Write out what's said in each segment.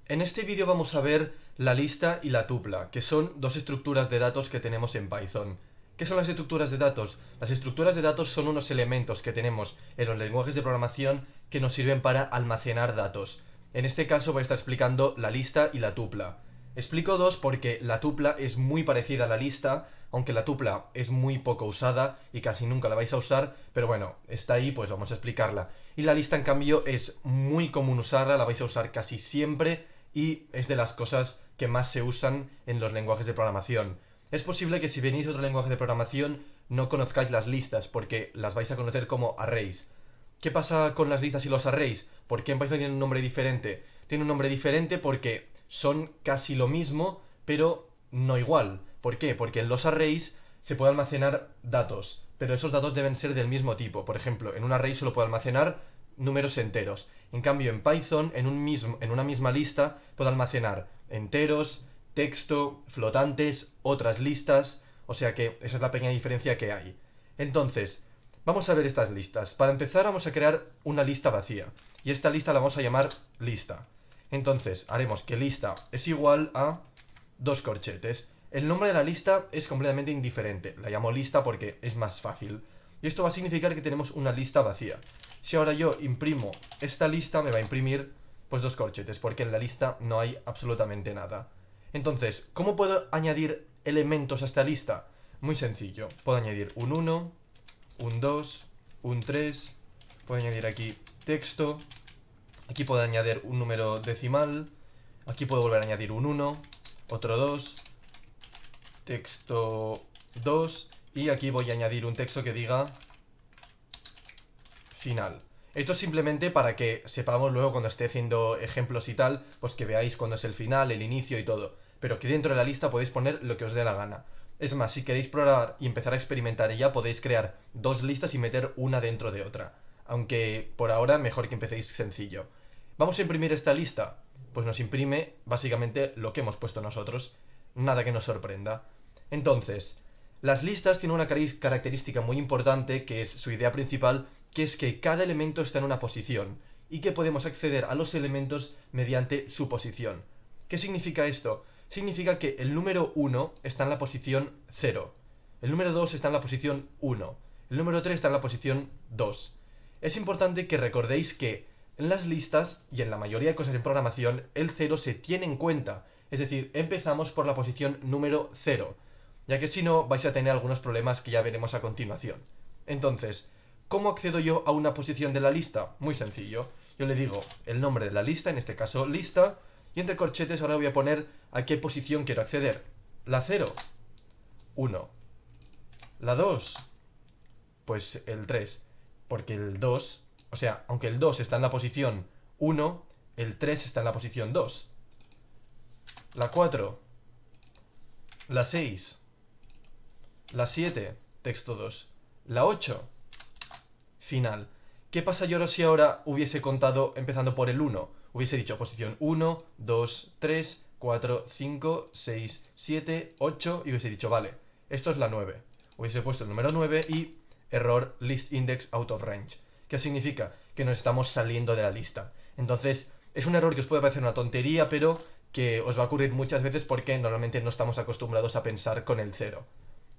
En este vídeo vamos a ver la lista y la tupla, que son dos estructuras de datos que tenemos en Python. ¿Qué son las estructuras de datos? Las estructuras de datos son unos elementos que tenemos en los lenguajes de programación que nos sirven para almacenar datos. En este caso voy a estar explicando la lista y la tupla. Explico dos porque la tupla es muy parecida a la lista, aunque la tupla es muy poco usada y casi nunca la vais a usar, pero bueno, está ahí, pues vamos a explicarla. Y la lista, en cambio, es muy común usarla, la vais a usar casi siempre y es de las cosas que más se usan en los lenguajes de programación. Es posible que si venís de otro lenguaje de programación no conozcáis las listas, porque las vais a conocer como arrays. ¿Qué pasa con las listas y los arrays? ¿Por qué en Python tienen un nombre diferente? Tienen un nombre diferente porque son casi lo mismo, pero no igual. ¿Por qué? Porque en los arrays se puede almacenar datos, pero esos datos deben ser del mismo tipo. Por ejemplo, en un array solo puedo almacenar números enteros. En cambio, en Python, en una misma lista, puedo almacenar enteros, texto, flotantes, otras listas. O sea que esa es la pequeña diferencia que hay. Entonces, vamos a ver estas listas. Para empezar, vamos a crear una lista vacía. Y esta lista la vamos a llamar lista. Entonces, haremos que lista es igual a dos corchetes. El nombre de la lista es completamente indiferente. La llamo lista porque es más fácil. Y esto va a significar que tenemos una lista vacía. Si ahora yo imprimo esta lista, me va a imprimir pues dos corchetes, porque en la lista no hay absolutamente nada. Entonces, ¿cómo puedo añadir elementos a esta lista? Muy sencillo. Puedo añadir un 1, un 2, un 3. Puedo añadir aquí texto. Aquí puedo añadir un número decimal. Aquí puedo volver a añadir un 1, otro 2, texto 2. Y aquí voy a añadir un texto que diga final. Esto es simplemente para que sepamos luego cuando esté haciendo ejemplos y tal, pues que veáis cuándo es el final, el inicio y todo. Pero que dentro de la lista podéis poner lo que os dé la gana. Es más, si queréis probar y empezar a experimentar ya, podéis crear dos listas y meter una dentro de otra. Aunque por ahora mejor que empecéis sencillo. ¿Vamos a imprimir esta lista? Pues nos imprime básicamente lo que hemos puesto nosotros. Nada que nos sorprenda. Entonces, las listas tienen una característica muy importante, que es su idea principal, que es que cada elemento está en una posición y que podemos acceder a los elementos mediante su posición. ¿Qué significa esto? Significa que el número 1 está en la posición 0, el número 2 está en la posición 1, el número 3 está en la posición 2. Es importante que recordéis que en las listas y en la mayoría de cosas en programación el 0 se tiene en cuenta, es decir, empezamos por la posición número 0, ya que si no vais a tener algunos problemas que ya veremos a continuación. Entonces, ¿cómo accedo yo a una posición de la lista? Muy sencillo. Yo le digo el nombre de la lista, en este caso lista, y entre corchetes ahora voy a poner a qué posición quiero acceder. La 0, 1. La 2, pues el 3. Porque el 2, o sea, aunque el 2 está en la posición 1, el 3 está en la posición 2. La 4, la 6, la 7, texto 2. La 8, final. ¿Qué pasa yo si ahora hubiese contado empezando por el 1? Hubiese dicho posición 1, 2, 3, 4, 5, 6, 7, 8 y hubiese dicho, vale, esto es la 9. Hubiese puesto el número 9 y error list index out of range. ¿Qué significa? Que nos estamos saliendo de la lista. Entonces, es un error que os puede parecer una tontería, pero que os va a ocurrir muchas veces porque normalmente no estamos acostumbrados a pensar con el 0.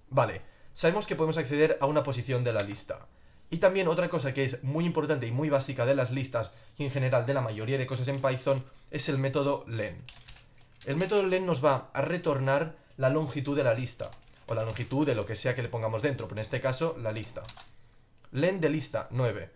Vale, sabemos que podemos acceder a una posición de la lista. Y también otra cosa que es muy importante y muy básica de las listas y en general de la mayoría de cosas en Python es el método len. El método len nos va a retornar la longitud de la lista o la longitud de lo que sea que le pongamos dentro, pero en este caso la lista. Len de lista 9,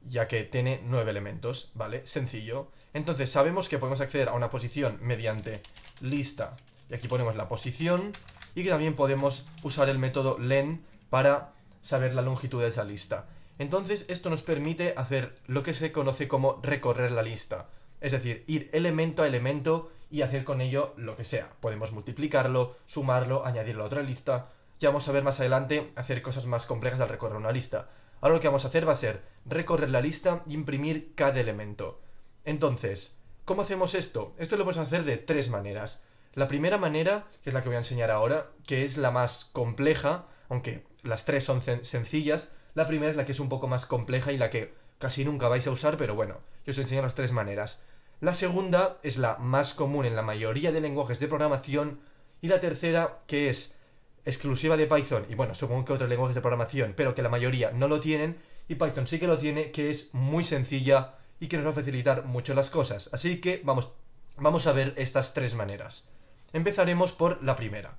ya que tiene 9 elementos, ¿vale? Sencillo. Entonces sabemos que podemos acceder a una posición mediante lista y aquí ponemos la posición y que también podemos usar el método len para saber la longitud de esa lista. Entonces esto nos permite hacer lo que se conoce como recorrer la lista, es decir, ir elemento a elemento y hacer con ello lo que sea. Podemos multiplicarlo, sumarlo, añadirlo a otra lista. Ya vamos a ver más adelante hacer cosas más complejas al recorrer una lista. Ahora lo que vamos a hacer va a ser recorrer la lista y imprimir cada elemento. Entonces, ¿cómo hacemos esto? Esto lo podemos hacer de tres maneras. La primera manera, que es la que voy a enseñar ahora, que es la más compleja, aunque las tres son sencillas, la primera es la que es un poco más compleja y la que casi nunca vais a usar, pero bueno, yo os enseño las tres maneras. La segunda es la más común en la mayoría de lenguajes de programación. Y la tercera, que es exclusiva de Python, y bueno, supongo que otros lenguajes de programación, pero que la mayoría no lo tienen, y Python sí que lo tiene, que es muy sencilla y que nos va a facilitar mucho las cosas. Así que vamos a ver estas tres maneras. Empezaremos por la primera.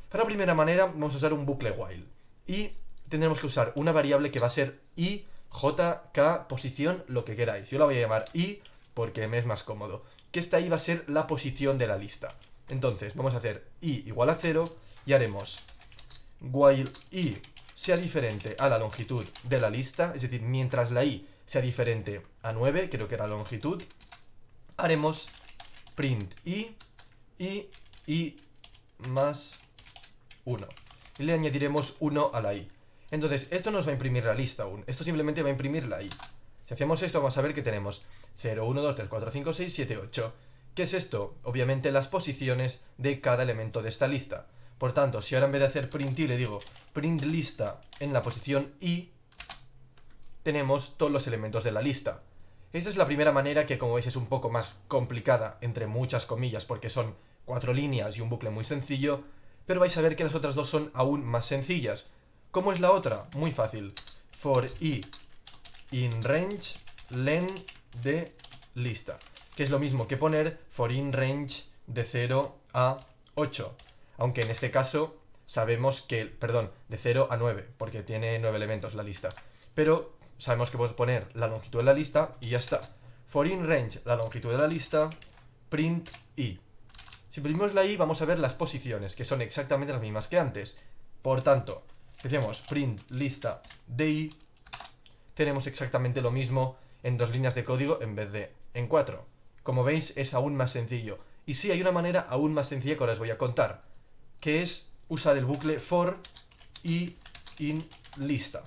Para la primera manera vamos a usar un bucle while. Y tendremos que usar una variable que va a ser i, j, k, posición, lo que queráis. Yo la voy a llamar i porque me es más cómodo. Que esta i va a ser la posición de la lista. Entonces vamos a hacer i igual a 0 y haremos while i sea diferente a la longitud de la lista, es decir, mientras la i sea diferente a 9, creo que era la longitud, haremos print i más 1. Y le añadiremos 1 a la i. Entonces, esto nos va a imprimir la lista aún. Esto simplemente va a imprimir la i. Si hacemos esto, vamos a ver que tenemos 0, 1, 2, 3, 4, 5, 6, 7, 8. ¿Qué es esto? Obviamente las posiciones de cada elemento de esta lista. Por tanto, si ahora en vez de hacer print i le digo print lista en la posición i, tenemos todos los elementos de la lista. Esta es la primera manera que, como veis, es un poco más complicada, entre muchas comillas, porque son 4 líneas y un bucle muy sencillo, pero vais a ver que las otras dos son aún más sencillas. ¿Cómo es la otra? Muy fácil. For i in range len de lista, que es lo mismo que poner for in range de 0 a 8. Aunque en este caso sabemos que, perdón, de 0 a 9, porque tiene 9 elementos la lista. Pero sabemos que podemos poner la longitud de la lista y ya está. For in range, la longitud de la lista, print i. Si imprimimos la i, vamos a ver las posiciones, que son exactamente las mismas que antes. Por tanto, si hacemos print lista de i, tenemos exactamente lo mismo en 2 líneas de código en vez de en 4. Como veis, es aún más sencillo. Y sí, hay una manera aún más sencilla que ahora os voy a contar, que es usar el bucle for i in lista.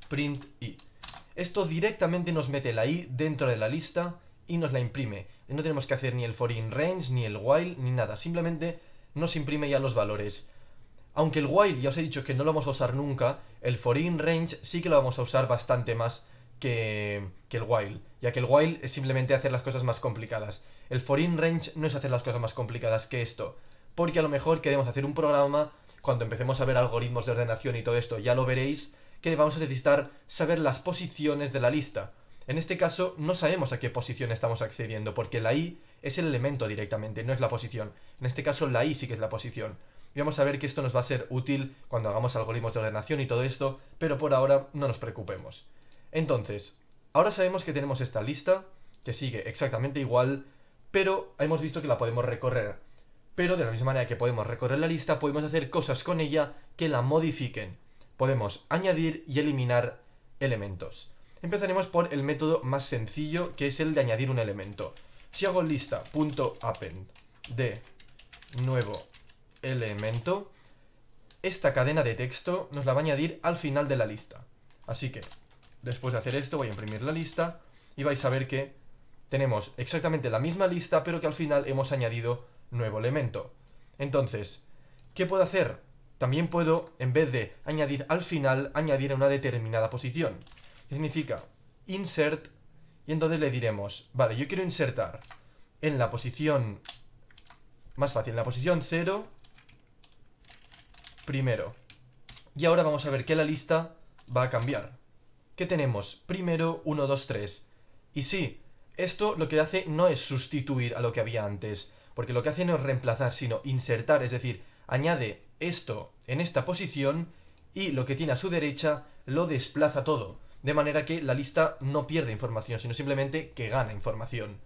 Print i. Esto directamente nos mete la i dentro de la lista y nos la imprime. No tenemos que hacer ni el for in range, ni el while, ni nada. Simplemente nos imprime ya los valores. Aunque el while ya os he dicho que no lo vamos a usar nunca, el for in range sí que lo vamos a usar bastante más que el while, ya que el while es simplemente hacer las cosas más complicadas. El for in range no es hacer las cosas más complicadas que esto, porque a lo mejor queremos hacer un programa, cuando empecemos a ver algoritmos de ordenación y todo esto, ya lo veréis, que vamos a necesitar saber las posiciones de la lista. En este caso no sabemos a qué posición estamos accediendo, porque la i es el elemento directamente, no es la posición. En este caso la i sí que es la posición. Y vamos a ver que esto nos va a ser útil cuando hagamos algoritmos de ordenación y todo esto, pero por ahora no nos preocupemos. Entonces, ahora sabemos que tenemos esta lista, que sigue exactamente igual, pero hemos visto que la podemos recorrer. Pero de la misma manera que podemos recorrer la lista, podemos hacer cosas con ella que la modifiquen. Podemos añadir y eliminar elementos. Empezaremos por el método más sencillo, que es el de añadir un elemento. Si hago lista.append de nuevo elemento, esta cadena de texto nos la va a añadir al final de la lista. Así que, después de hacer esto, voy a imprimir la lista y vais a ver que tenemos exactamente la misma lista, pero que al final hemos añadido nuevo elemento. Entonces, ¿qué puedo hacer? También puedo, en vez de añadir al final, añadir a una determinada posición. ¿Qué significa? Insert, y entonces le diremos, vale, yo quiero insertar en la posición más fácil, en la posición 0, primero. Y ahora vamos a ver que la lista va a cambiar. ¿Qué tenemos? Primero, 1, 2, 3. Y sí, esto lo que hace no es sustituir a lo que había antes, porque lo que hace no es reemplazar, sino insertar, es decir, añade esto en esta posición y lo que tiene a su derecha lo desplaza todo, de manera que la lista no pierde información, sino simplemente que gana información.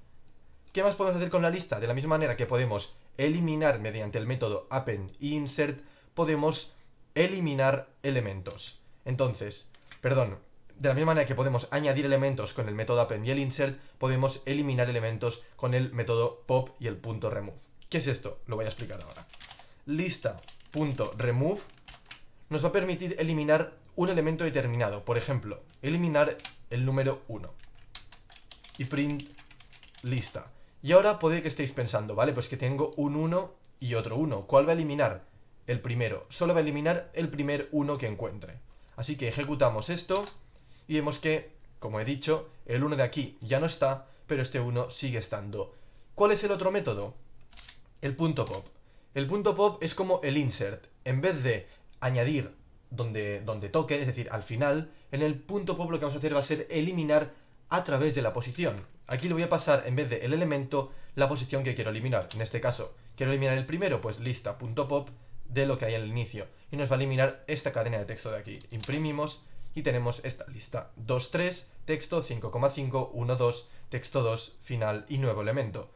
¿Qué más podemos hacer con la lista? De la misma manera que podemos eliminar mediante el método append e insert, podemos eliminar elementos. Entonces, de la misma manera que podemos añadir elementos con el método append y el insert, podemos eliminar elementos con el método pop y el punto remove. ¿Qué es esto? Lo voy a explicar ahora. Lista.remove nos va a permitir eliminar un elemento determinado. Por ejemplo, eliminar el número 1. Y print lista. Y ahora puede que estéis pensando, vale, pues que tengo un 1 y otro 1. ¿Cuál va a eliminar? El primero. Solo va a eliminar el primer 1 que encuentre. Así que ejecutamos esto y vemos que, como he dicho, el 1 de aquí ya no está, pero este 1 sigue estando. ¿Cuál es el otro método? El punto pop. El punto pop es como el insert. En vez de añadir donde toque, es decir, al final, en el punto pop lo que vamos a hacer va a ser eliminar a través de la posición. Aquí le voy a pasar, en vez del elemento, la posición que quiero eliminar. En este caso, quiero eliminar el primero, pues lista.pop de lo que hay en el inicio. Y nos va a eliminar esta cadena de texto de aquí. Imprimimos y tenemos esta lista. 2, 3, texto, 5,5, 1, 2, texto 2, final y nuevo elemento.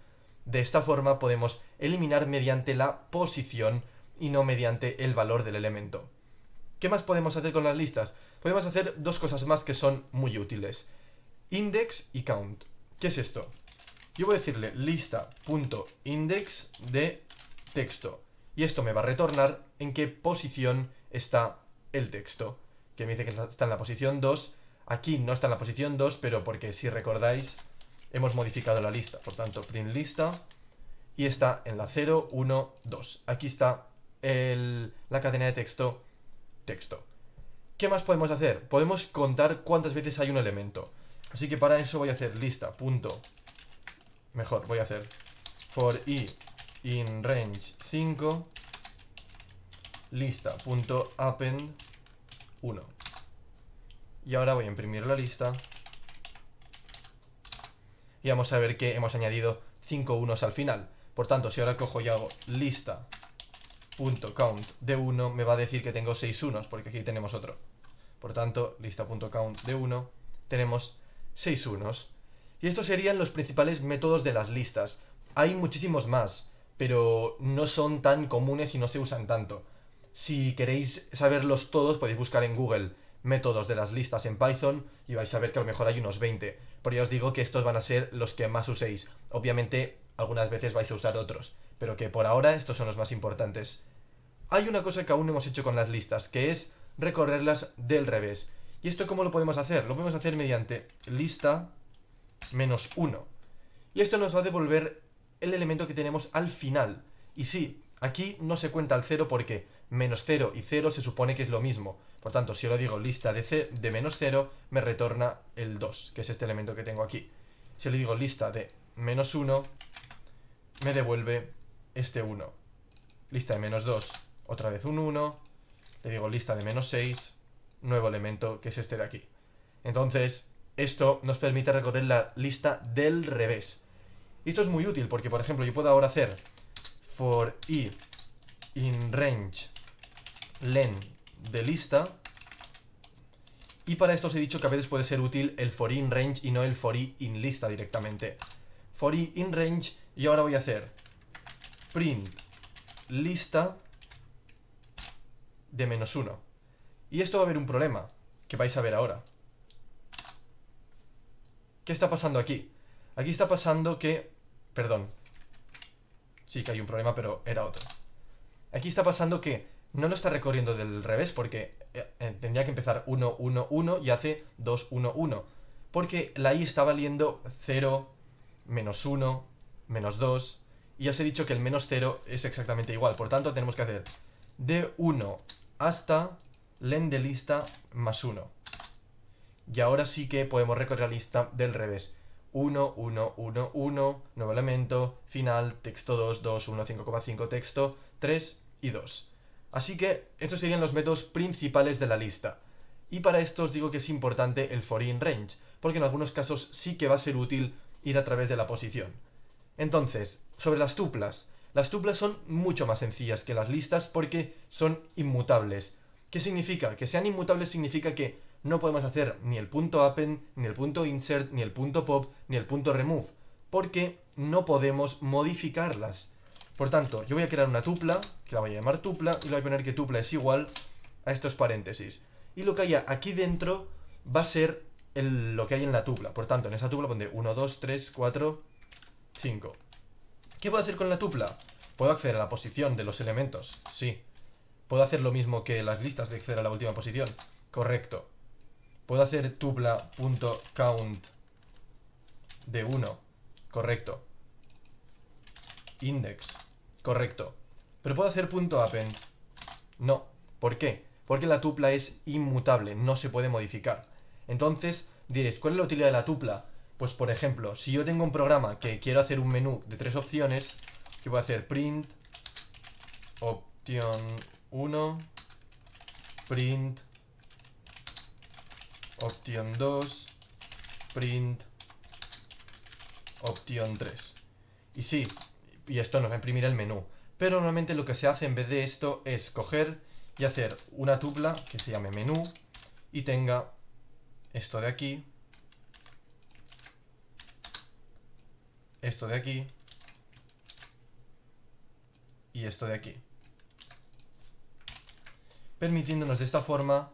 De esta forma podemos eliminar mediante la posición y no mediante el valor del elemento. ¿Qué más podemos hacer con las listas? Podemos hacer dos cosas más que son muy útiles. Index y count. ¿Qué es esto? Yo voy a decirle lista.index de texto. Y esto me va a retornar en qué posición está el texto. Que me dice que está en la posición 2. Aquí no está en la posición 2, pero porque si recordáis, hemos modificado la lista. Por tanto, print lista. Y está en la 0, 1, 2. Aquí está la cadena de texto. ¿Qué más podemos hacer? Podemos contar cuántas veces hay un elemento. Así que para eso voy a hacer lista. Voy a hacer for i in range 5 lista.append 1. Y ahora voy a imprimir la lista. Y vamos a ver que hemos añadido 5 unos al final. Por tanto, si ahora cojo y hago lista.count de 1, me va a decir que tengo 6 unos, porque aquí tenemos otro. Por tanto, lista.count de 1, tenemos 6 unos. Y estos serían los principales métodos de las listas. Hay muchísimos más, pero no son tan comunes y no se usan tanto. Si queréis saberlos todos, podéis buscar en Google métodos de las listas en Python y vais a ver que a lo mejor hay unos 20. Pero ya os digo que estos van a ser los que más uséis. Obviamente, algunas veces vais a usar otros, pero que por ahora estos son los más importantes. Hay una cosa que aún no hemos hecho con las listas, que es recorrerlas del revés. ¿Y esto cómo lo podemos hacer? Lo podemos hacer mediante lista -1. Y esto nos va a devolver el elemento que tenemos al final. Y sí, aquí no se cuenta el 0 porque -0 y 0 se supone que es lo mismo. Por tanto, si yo lo digo lista de -0, me retorna el 2, que es este elemento que tengo aquí. Si le digo lista de -1, me devuelve este 1. Lista de -2, otra vez un 1. Le digo lista de -6, nuevo elemento, que es este de aquí. Entonces, esto nos permite recorrer la lista del revés. Y esto es muy útil porque, por ejemplo, yo puedo ahora hacer for i in range len de lista. Y para esto os he dicho que a veces puede ser útil el for i in range y no el for i in lista directamente. For i in range, y ahora voy a hacer print lista de -1. Y esto va a haber un problema, que vais a ver ahora. ¿Qué está pasando aquí? Aquí está pasando que... Perdón. Sí que hay un problema, pero era otro. Aquí está pasando que no lo está recorriendo del revés, porque tendría que empezar 1, 1, 1 y hace 2, 1, 1. Porque la i está valiendo 0, -1, -2... Y ya os he dicho que el -0 es exactamente igual. Por tanto, tenemos que hacer de 1 hasta len de lista +1. Y ahora sí que podemos recorrer la lista del revés. 1, 1, 1, 1, nuevo elemento, final, texto 2, 2, 1, 5,5, texto 3 y 2. Así que estos serían los métodos principales de la lista. Y para esto os digo que es importante el for in range, porque en algunos casos sí que va a ser útil ir a través de la posición. Entonces, sobre las tuplas. Las tuplas son mucho más sencillas que las listas porque son inmutables. ¿Qué significa? Que sean inmutables significa que no podemos hacer ni el punto append, ni el punto insert, ni el punto pop, ni el punto remove, porque no podemos modificarlas. Por tanto, yo voy a crear una tupla, que la voy a llamar tupla, y le voy a poner que tupla es igual a estos paréntesis. Y lo que haya aquí dentro va a ser lo que hay en la tupla. Por tanto, en esa tupla pondré 1, 2, 3, 4, 5. ¿Qué puedo hacer con la tupla? ¿Puedo acceder a la posición de los elementos? Sí. ¿Puedo hacer lo mismo que las listas de acceder a la última posición? Correcto. ¿Puedo hacer tupla.count de 1? Correcto. Index. Correcto. ¿Pero puedo hacer .append? No. ¿Por qué? Porque la tupla es inmutable, no se puede modificar. Entonces, diréis, ¿cuál es la utilidad de la tupla? Pues por ejemplo, si yo tengo un programa que quiero hacer un menú de 3 opciones, que voy a hacer print opción 1, print opción 2, print opción 3. Y sí, y esto nos va a imprimir el menú. Pero normalmente lo que se hace en vez de esto es coger y hacer una tupla que se llame menú y tenga esto de aquí, esto de aquí y esto de aquí, permitiéndonos de esta forma,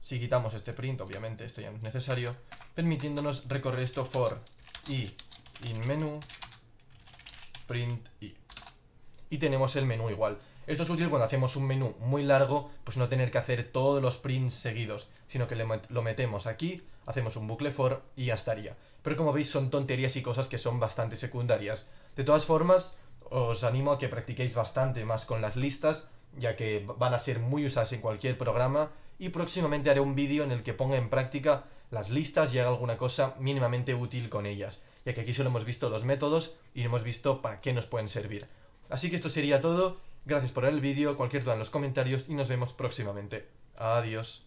si quitamos este print, obviamente esto ya no es necesario, permitiéndonos recorrer esto for i in menú print i. Y tenemos el menú igual. Esto es útil cuando hacemos un menú muy largo, pues no tener que hacer todos los prints seguidos, sino que lo metemos aquí, hacemos un bucle for y ya estaría. Pero como veis son tonterías y cosas que son bastante secundarias. De todas formas, os animo a que practiquéis bastante más con las listas, ya que van a ser muy usadas en cualquier programa, y próximamente haré un vídeo en el que ponga en práctica las listas y haga alguna cosa mínimamente útil con ellas, ya que aquí solo hemos visto los métodos y no hemos visto para qué nos pueden servir. Así que esto sería todo, gracias por ver el vídeo, cualquier duda en los comentarios y nos vemos próximamente. Adiós.